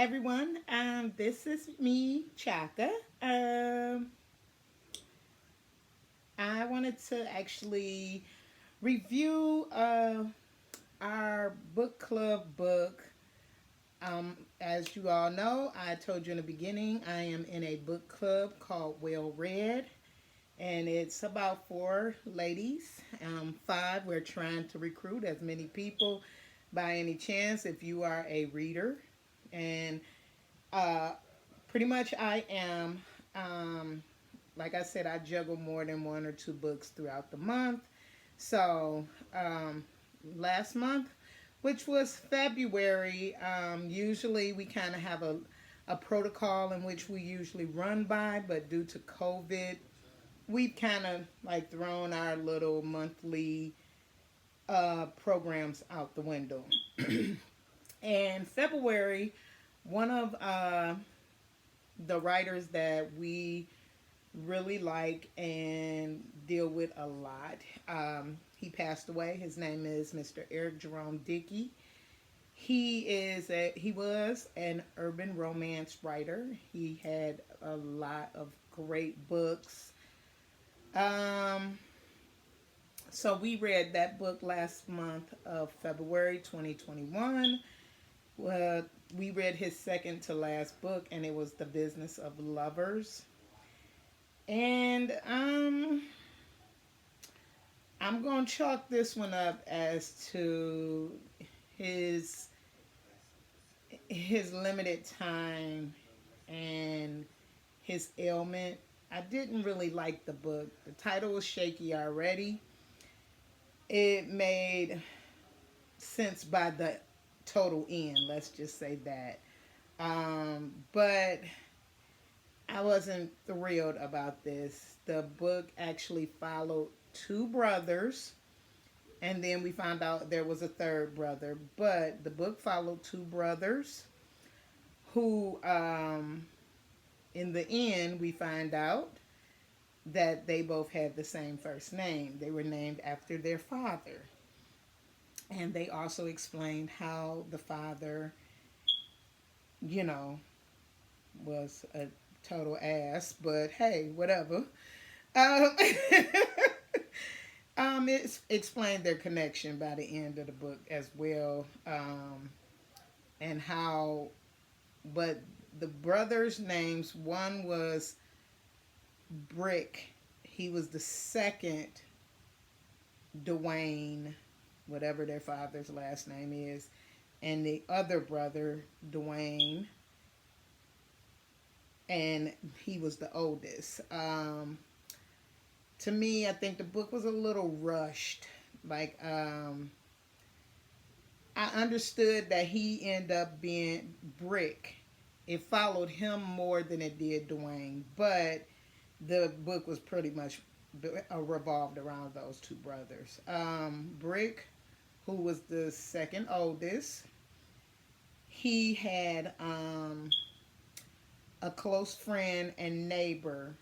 everyone. This is me, Chaka. Um, I wanted to actually review our book club book. As you all know, I told you in the beginning, I am in a book club called Well Read, and it's about four ladies. Five, we're trying to recruit as many people by any chance if you are a reader. And uh, pretty much I am. Um, like I said, I juggle more than one or two books throughout the month. So last month, which was February, usually we kind of have a protocol in which we usually run by, but due to COVID, we've kind of like thrown our little monthly programs out the window. And February, one of the writers that we really like and deal with a lot. He passed away. His name is Mr. Jerome Dickey. He was an urban romance writer. He had a lot of great books. Um, so we read that book last month of February 2021. Well, we read his second to last book, and it was The Business of Lovers. And I'm going to chalk this one up as to his his limited time and his ailment. I didn't really like the book. The title was shaky already. It made sense by the total end, let's just say that. But I wasn't thrilled about this. The book actually followed two brothers, and then we found out there was a third brother. But the book followed two brothers who, in the end, we find out that they both had the same first name. They were named after their father. And they also explained how the father, you know, was a total ass, but hey, whatever. Um, it explained their connection by the end of the book as well, and how, but the brothers' names, one was Brick, he was the second Dwayne, whatever their father's last name is, and the other brother, Dwayne, and he was the oldest. To me, I think the book was a little rushed. Like, I understood that he ended up being Brick. It followed him more than it did Dwayne, but the book was pretty much revolved around those two brothers. Brick, who was the second oldest, he had a close friend and neighbor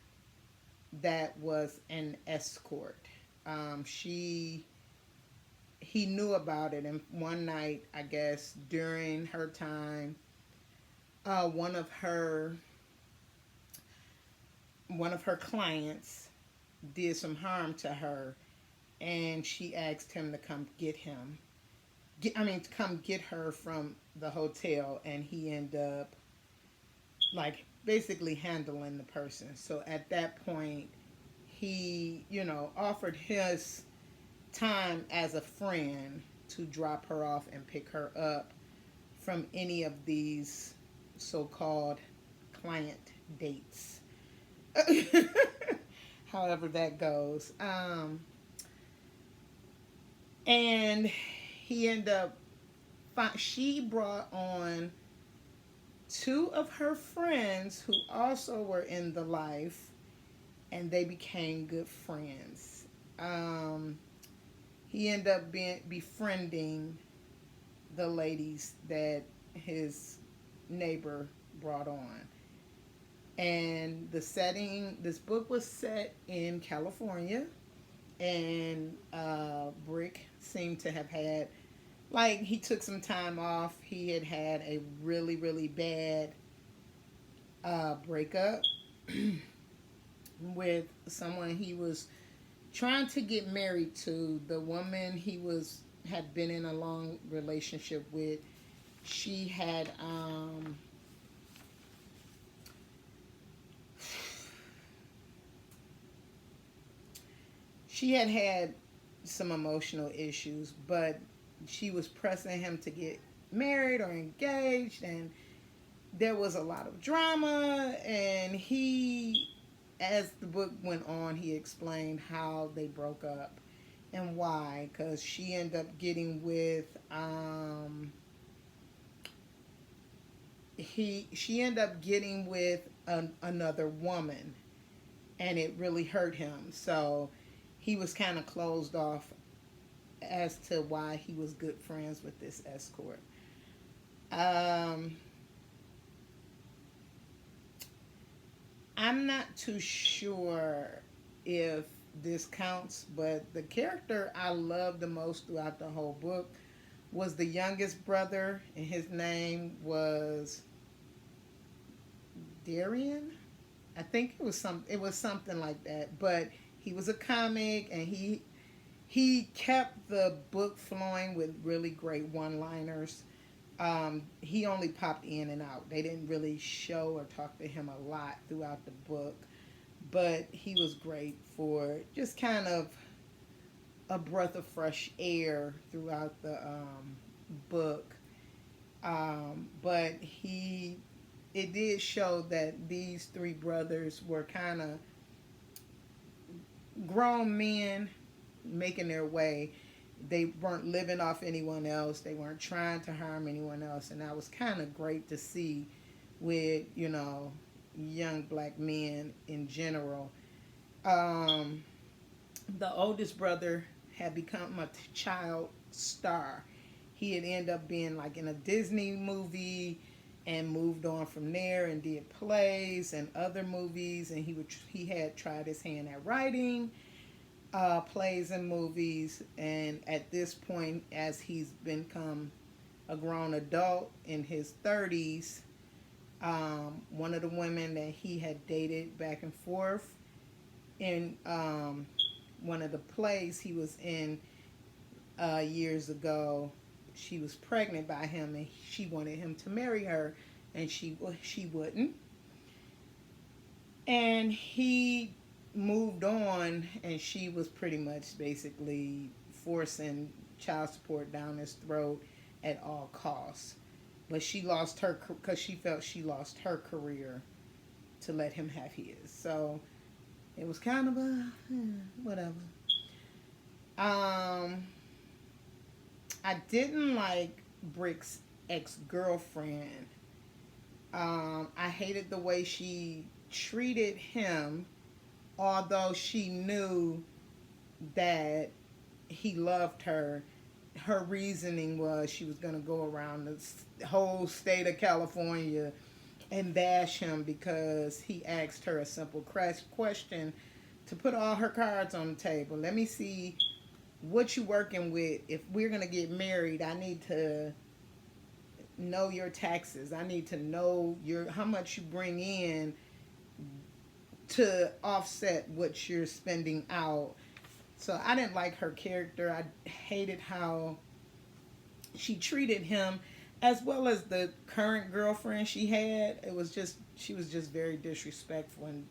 that was an escort. She He knew about it, and one night, I guess during her time, one of her clients did some harm to her, and she asked him to come get him. To come get her from the hotel, and he ended up like basically handling the person. So at that point, he, offered his time as a friend to drop her off and pick her up from any of these so-called client dates. However that goes. And he ended up, she brought on two of her friends who also were in the life, and they became good friends. He ended up befriending the ladies that his neighbor brought on. And this book was set in California, and Brick seemed to have had like he took some time off. He had had a really, really bad breakup with someone he was trying to get married to. The woman he was had been in a long relationship with, she had she had had some emotional issues, but she was pressing him to get married or engaged, and there was a lot of drama. And he, as the book went on, he explained how they broke up and why. Because she ended up getting with she ended up getting with another woman, and it really hurt him. So he was kind of closed off as to why he was good friends with this escort. Um, I'm not too sure if this counts, but the character I loved the most throughout the whole book was the youngest brother, and his name was Darian. I think it was something like that. But he was a comic, and he kept the book flowing with really great one-liners. He only popped in and out. They didn't really show or talk to him a lot throughout the book, but he was great for just kind of a breath of fresh air throughout the book. But it did show that these three brothers were kind of grown men making their way. They weren't living off anyone else. They weren't trying to harm anyone else. And that was kind of great to see with, young black men in general. Um, the oldest brother had become a child star. He had ended up being like in a Disney movie and moved on from there and did plays and other movies. And he had tried his hand at writing plays and movies. And at this point, as he's become a grown adult in his 30s, one of the women that he had dated back and forth in one of the plays he was in years ago, she was pregnant by him, and she wanted him to marry her, and she wouldn't. And he moved on, and she was pretty much basically forcing child support down his throat at all costs. But she lost her because she felt she lost her career to let him have his. So it was kind of whatever. I didn't like Brick's ex-girlfriend. I hated the way she treated him, although she knew that he loved her. Her reasoning was she was going to go around the whole state of California and bash him because he asked her a simple question to put all her cards on the table. Let me see what you working with. If we're going to get married, I need to know your taxes. I need to know how much you bring in to offset what you're spending out. So I didn't like her character. I hated how she treated him, as well as the current girlfriend she had. She was just very disrespectful, and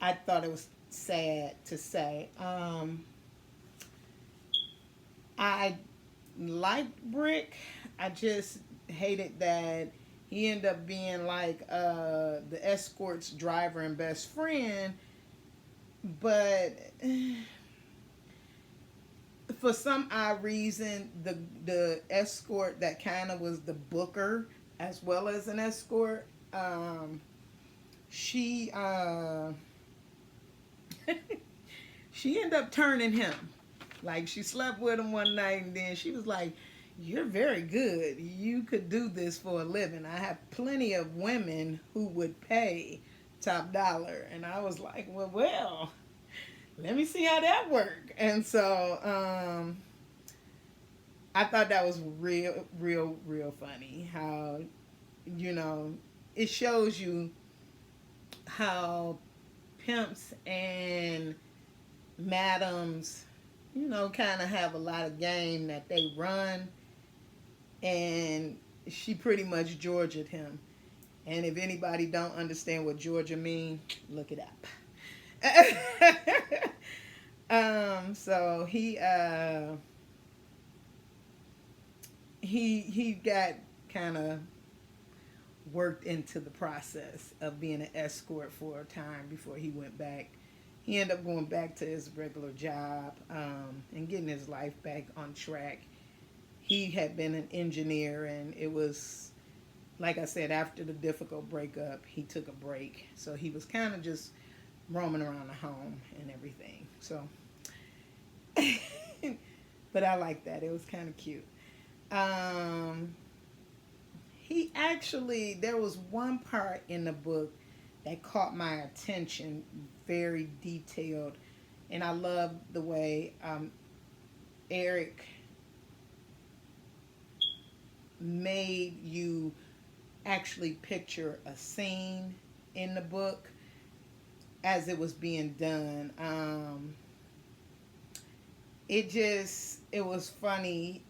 I thought it was sad to say. I liked Brick. I just hated that he ended up being like the escort's driver and best friend, but for some odd reason, the escort that kind of was the booker as well as an escort, she she ended up turning him. Like, she slept with him one night, and then she was like, "You're very good. You could do this for a living. I have plenty of women who would pay top dollar." And I was like, well, let me see how that worked. And so I thought that was real funny. How, you know, it shows you how pimps and madams, kind of have a lot of game that they run, and she pretty much Georgia'd him. And if anybody don't understand what Georgia mean, look it up. So he got kind of worked into the process of being an escort for a time before he went back. He ended up going back to his regular job, and getting his life back on track. He had been an engineer, and it was, like I said, after the difficult breakup, he took a break. So he was kind of just roaming around the home and everything. So, but I like that. It was kind of cute. Um, he actually, there was one part in the book that caught my attention, very detailed, and I love the way Eric made you actually picture a scene in the book as it was being done. It was funny.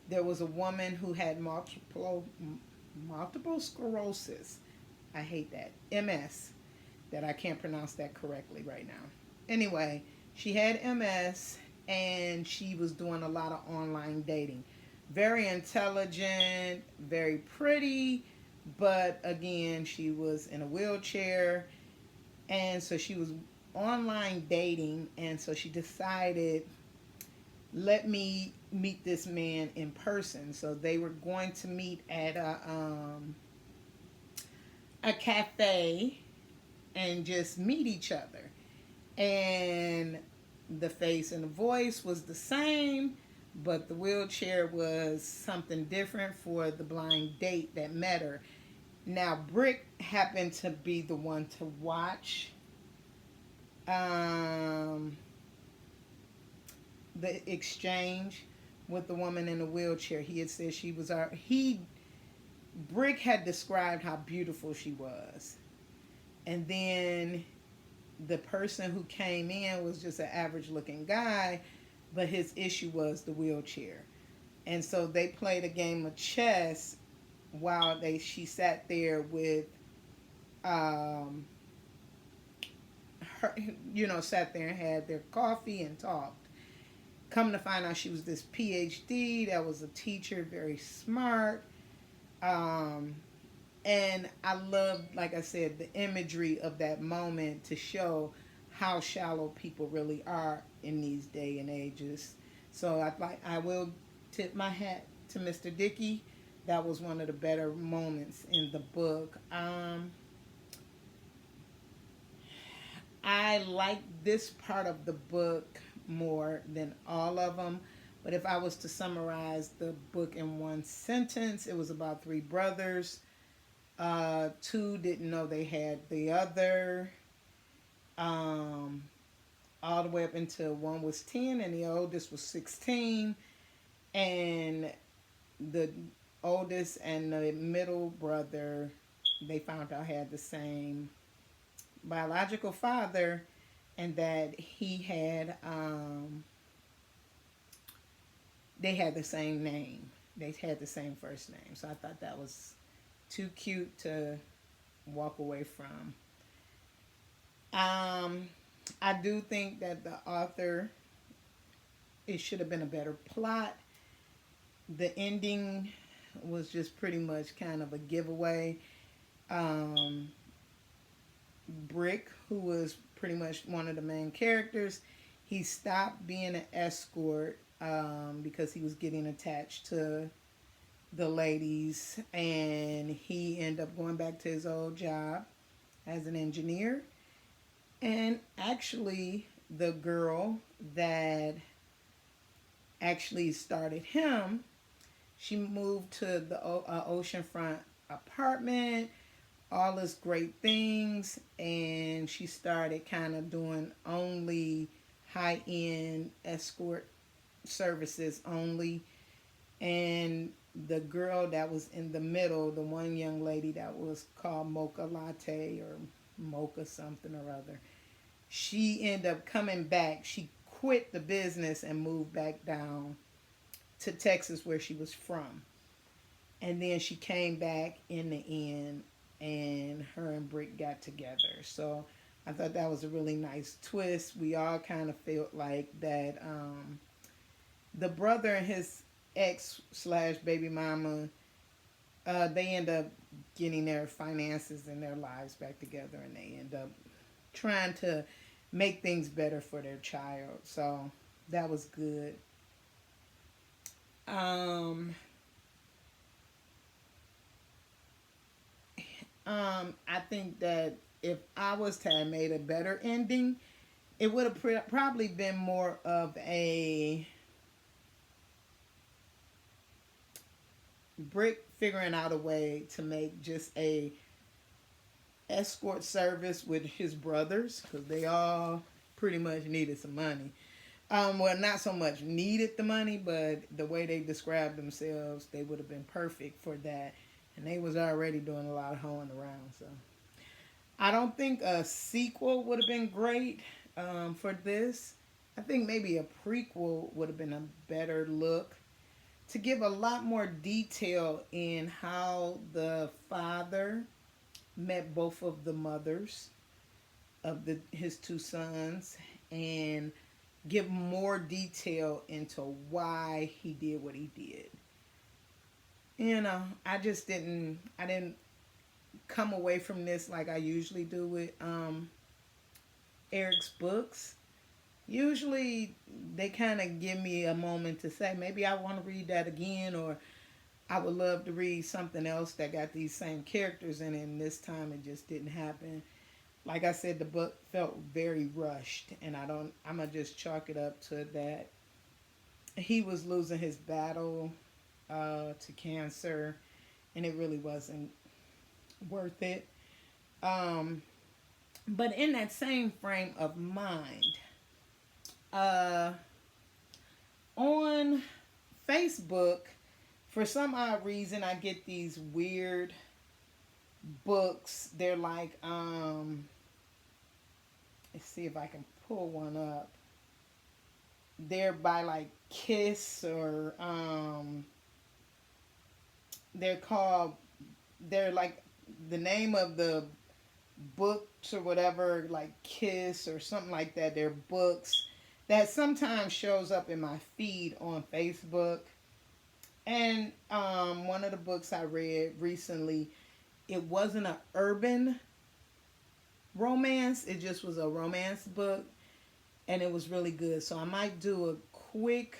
There was a woman who had multiple sclerosis. I hate that. MS. That I can't pronounce that correctly right now. Anyway, she had MS, and she was doing a lot of online dating. Very intelligent, very pretty, but again, she was in a wheelchair, and so she was online dating, and so she decided, let me meet this man in person. So they were going to meet at a cafe and just meet each other. And the face and the voice was the same, but the wheelchair was something different for the blind date that met her. Now, Brick happened to be the one to watch um, the exchange with the woman in the wheelchair. He had said she was Brick had described how beautiful she was. And then the person who came in was just an average looking guy, but his issue was the wheelchair. And so they played a game of chess while she sat there with um her, sat there and had their coffee and talked. Come to find out, she was this PhD that was a teacher, very smart. Um, and I love, like I said, the imagery of that moment to show how shallow people really are in these day and ages. So I will tip my hat to Mr. Dickey. That was one of the better moments in the book. I like this part of the book more than all of them. But if I was to summarize the book in one sentence, it was about three brothers. Two didn't know they had the other. Um, all the way up until one was 10 and the oldest was 16. And the oldest and the middle brother, they found out had the same biological father, and that they had the same name. They had the same first name. So I thought that was too cute to walk away from. I do think that the author, it should have been a better plot. The ending was just pretty much kind of a giveaway. Um, Brick, who was pretty much one of the main characters, he stopped being an escort because he was getting attached to the ladies, and he ended up going back to his old job as an engineer. And actually, the girl that actually started him, she moved to the oceanfront apartment, all this great things, and she started kind of doing only high-end escort services only. And the girl that was in the middle, the one young lady that was called Mocha Latte or Mocha something or other, she ended up coming back. She quit the business and moved back down to Texas where she was from. And then she came back in the end, and her and Brick got together. So I thought that was a really nice twist. We all kind of felt like that the brother and his ex slash baby mama, they end up getting their finances and their lives back together, and they end up trying to make things better for their child. So that was good. Um, I think that if I was to have made a better ending, it would have probably been more of a Brick figuring out a way to make just a escort service with his brothers, because they all pretty much needed some money. Well, not so much needed the money, but the way they described themselves, they would have been perfect for that. And they was already doing a lot of hoeing around. So I don't think a sequel would have been great for this. I think maybe a prequel would have been a better look to give a lot more detail in how the father met both of the mothers of his two sons, and give more detail into why he did what he did. I didn't come away from this like I usually do with Eric's books. Usually they kind of give me a moment to say maybe I want to read that again, or I would love to read something else that got these same characters in it, and this time it just didn't happen. Like I said, the book felt very rushed, and I'm gonna just chalk it up to that. He was losing his battle to cancer, and it really wasn't worth it. Um, but in that same frame of mind, uh, on Facebook, for some odd reason, I get these weird books. They're like, let's see if I can pull one up. They're by like Kiss, or they're called, they're like the name of the books or whatever, like Kiss or something like that. They're books that sometimes shows up in my feed on Facebook. And one of the books I read recently, it wasn't an urban romance. It just was a romance book, and it was really good. So I might do a quick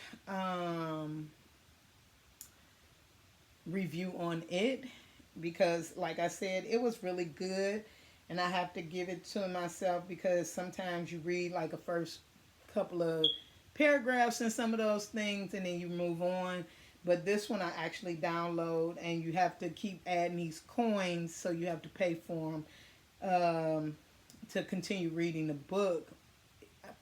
review on it, because, like I said, it was really good, and I have to give it to myself, because sometimes you read like a first couple of paragraphs in some of those things, and then you move on. But this one I actually download, and you have to keep adding these coins, so you have to pay for them to continue reading the book.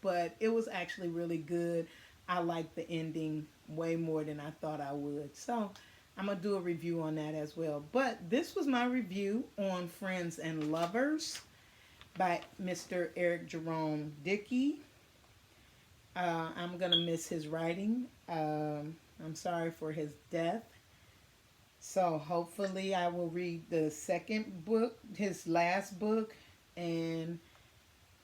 But it was actually really good. I liked the ending way more than I thought I would. So I'm going to do a review on that as well. But this was my review on Friends and Lovers by Mr. Eric Jerome Dickey. I'm going to miss his writing. I'm sorry for his death. So hopefully I will read the second book, his last book, and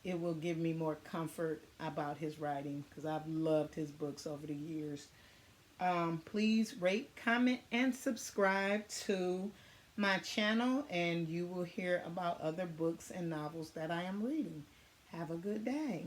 it will give me more comfort about his writing, because I've loved his books over the years. Please rate, comment, and subscribe to my channel, and you will hear about other books and novels that I am reading. Have a good day.